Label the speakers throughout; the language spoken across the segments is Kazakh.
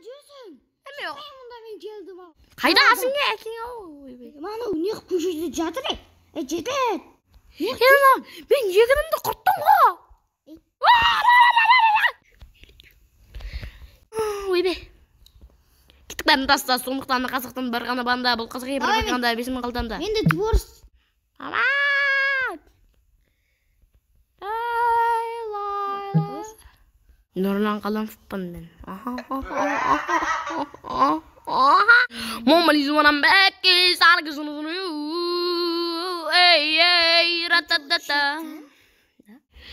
Speaker 1: жүрсің?
Speaker 2: Эме жок.
Speaker 1: Мында мен келдім.
Speaker 2: Кайдасың сен? Ойбай.
Speaker 1: Мана не көшеде жатыр. Жетет.
Speaker 2: Мен егінімді құрттым ғой. Ойбай. Кеттік бәрін таста, сондықтан қазақтан бір ғана банда, бұл қазақ ебір бір ғана 5000 қалдамда.
Speaker 1: Мен де творс.
Speaker 2: Аман! Нұрлан Қаламовпын мен. Мама лизуанам бәкке, сарғы сұны. Эй, рататата.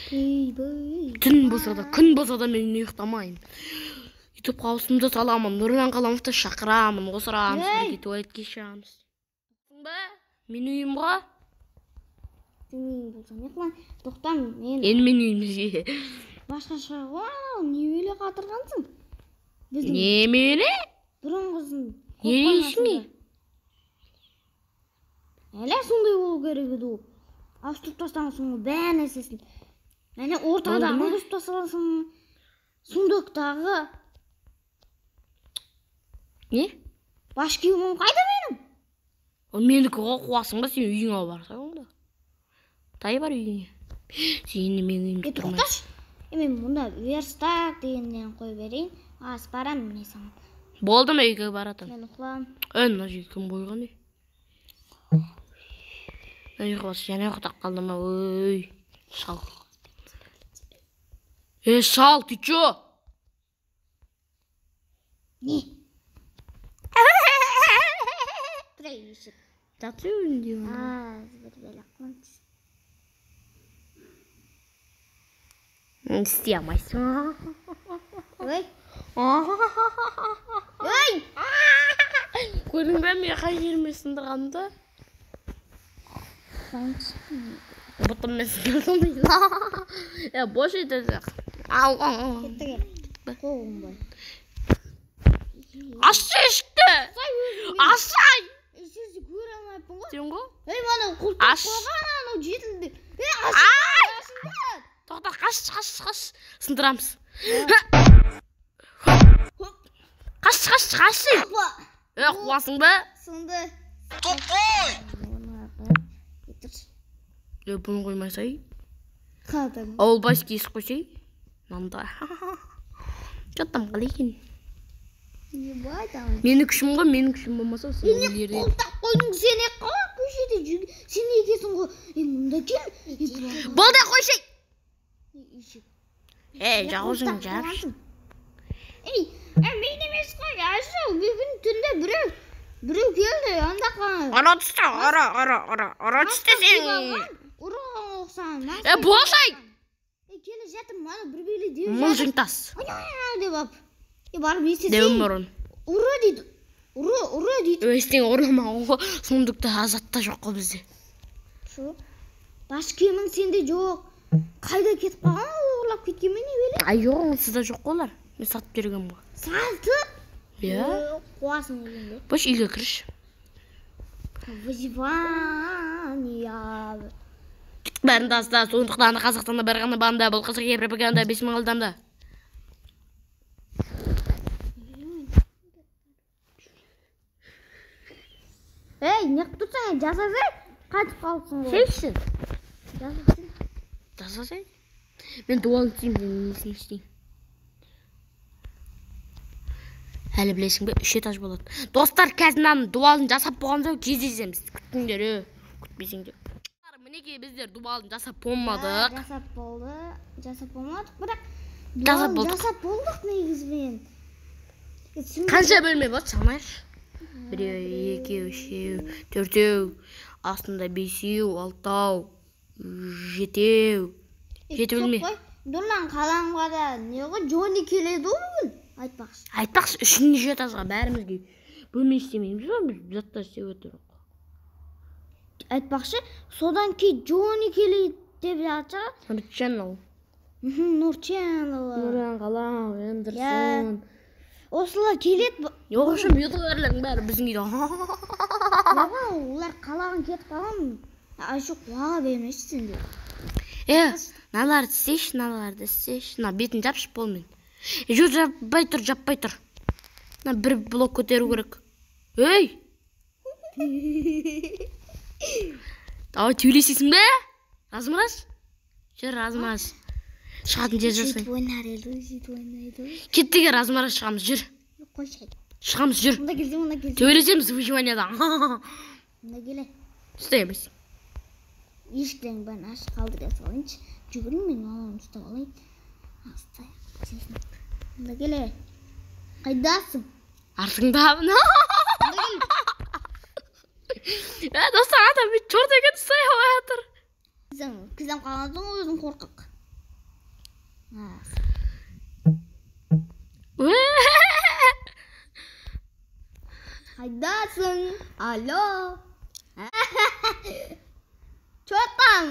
Speaker 2: Түн болса да, күн болса да мен ұйықтамайын. Ютуб қауысымды саламын, Нұрлан Қаламовты шақырамын, осырамыз, бірге туалетке шығамыз. Мен үйім ғой?
Speaker 1: Сен үйім болса, не қылан? Тоқтам, мен...
Speaker 2: Енді мен үйімізге.
Speaker 1: Башқаша, вау, немеле қатырғансың?
Speaker 2: Немеле?
Speaker 1: Бұрынғысын.
Speaker 2: Не дейсің?
Speaker 1: Әлі сондай болу керек еді ол. Ауыстырып тастаңсың, бәрін әсесін. Әлі ортада ауыстырып тасталасың. Сундықтағы.
Speaker 2: Не?
Speaker 1: Баш киімім қайда менің?
Speaker 2: Ол мендікі қуасың ба, сен үйіңе барсың онда. Тай бар үйіңе. Сені мен үйімде тұрмайсың.
Speaker 1: Тоқташ. Мен мұнда верстак дегеннен қой берейін. Ас барам міне саған.
Speaker 2: Болды ма үйге баратын?
Speaker 1: Мен ұқылам.
Speaker 2: Мына жерге кім қойған ей? Ұйқысы және ұқтап қалды ма? Өй, шал. Шал, ты чё?
Speaker 1: Не? Тұрай ешіп.
Speaker 2: Жатыр өңде ма?
Speaker 1: Бір бәлі қыланчыз.
Speaker 2: Істей алмайсың.
Speaker 1: Ой. Ой!
Speaker 2: Көрдің бә мен қай жеріме сындырғанды? Бұтым мен сындырғанды. Бош етеді.
Speaker 1: Кетті кел. Қолым бай.
Speaker 2: Ашы ішті! Асай!
Speaker 1: Сізді көре алмайпын ғой?
Speaker 2: Сен ғой?
Speaker 1: Мана құлтып қойған анау жетілді. Асында!
Speaker 2: Тоқта, қаш. Сындырамыз. Қаш. Қуасың ба?
Speaker 1: Сынды.
Speaker 2: Топой! Бұны қоймайсай?
Speaker 1: Қалдым.
Speaker 2: Ол бас кейс қойсай? Нанда. Жоттам қалайын. Мені күшім ғой, мені күшім болмаса сен өлері.
Speaker 1: Құлтап қойдың сен еққа көшеде жүр. Сен екесің ғой. Мұнда кел.
Speaker 2: Болды қойсай! Жауызың жар.
Speaker 1: Мен емес қой, ашы, бүгін түнде біреу келді, анда қан.
Speaker 2: Ара түсті, ара түсті сен.
Speaker 1: Ұрыға оқсан.
Speaker 2: Болсай!
Speaker 1: Келі жатыр, маны бір бейлі деу жатыр.
Speaker 2: Мұлжың тас.
Speaker 1: Деп ап. Барып естесей.
Speaker 2: Деуім ұрын.
Speaker 1: Ұры дейді. Ұры дейді.
Speaker 2: Өстен ұрымауын ғой, сондықты азатта жоқ қой бізде.
Speaker 1: Шу? Баш кемің сенде жоқ. Қайда кетіп қалған, оғырлап кеткен мен не беле?
Speaker 2: Жоқ, онсызда жоқ қолар. Мен сатып бергім ғой.
Speaker 1: Сатып?
Speaker 2: Иә.
Speaker 1: Қуасың өзіңді.
Speaker 2: Бош үйге кіріш.
Speaker 1: Выживание.
Speaker 2: Бәрін таста, сондықтан Қазақстанда бір ғана банда, бұл қазақ ебір бір ғана 5000 қалдамда.
Speaker 1: Ей, не қытырсың, жасасай, қайтып қалыпсың ғой.
Speaker 2: Сейшін?
Speaker 1: Жасасай.
Speaker 2: Жасасай? Мен дуалын істеймін, мен несін істеймін. Әлі білесің бе, 3 этаж болады. Достар, қазінан дуалын жасап болған соң кездесеміз. Күттіңдер, күтпесеңдер. Мінекей біздер дуалын жасап болмадық.
Speaker 1: Жасап болмадық, бірақ
Speaker 2: жасап
Speaker 1: болдық негізбен.
Speaker 2: Қанша бөлме болады, санайық. 1, 2, 3, 4, астында 5, 6, 7 бөлме.
Speaker 1: Нұрлан Қаламовға да не ғой, Джонни келеді ғой бүгін.
Speaker 2: Айтпақшы, 3-ші этажға бәрімізге бөлме істемейміз ба, біз заттар істеп отырмыз.
Speaker 1: Айтпақшы, содан кейін Джонни келеді деп жатыр.
Speaker 2: Нұрчанал.
Speaker 1: Нұрчанал.
Speaker 2: Қаламов, Ендерсон.
Speaker 1: Осылар келеді.
Speaker 2: Оғышым ютуберлердің бәрі біздің үйде.
Speaker 1: Олар қалаған кетіп қалған. Ашу қуаға бермеші сенде.
Speaker 2: Наларды істейші, наларды істейші. Бетін жапшы болмен. Жаппай тұр. Bir blok көтеру керек. Ей! Давай төйлесесің бе? Размырас? Жүр, размырас. Шығатын жер жасай.
Speaker 1: Сөйтіп ойнайды.
Speaker 2: Кет деген размырас шығамыз, жүр.
Speaker 1: Қойшайды.
Speaker 2: Шығамыз, жүр.
Speaker 1: Мұнда келсем.
Speaker 2: Төйлесеміз выживаниядан.
Speaker 1: Мұнда келе.
Speaker 2: Істейміз.
Speaker 1: Ешкіден бәрін ашық қалдыра салайыншы. Жүгірін мен алуын ұстап алайын. Астай. Мұнда келе. Қайдасың?
Speaker 2: Артыңдамын. Достар, адам бір чорт екен ұстай хавай атыр.
Speaker 1: Кізден қаладың өзің қорқақ. Қайдасың? Алло. Чортам.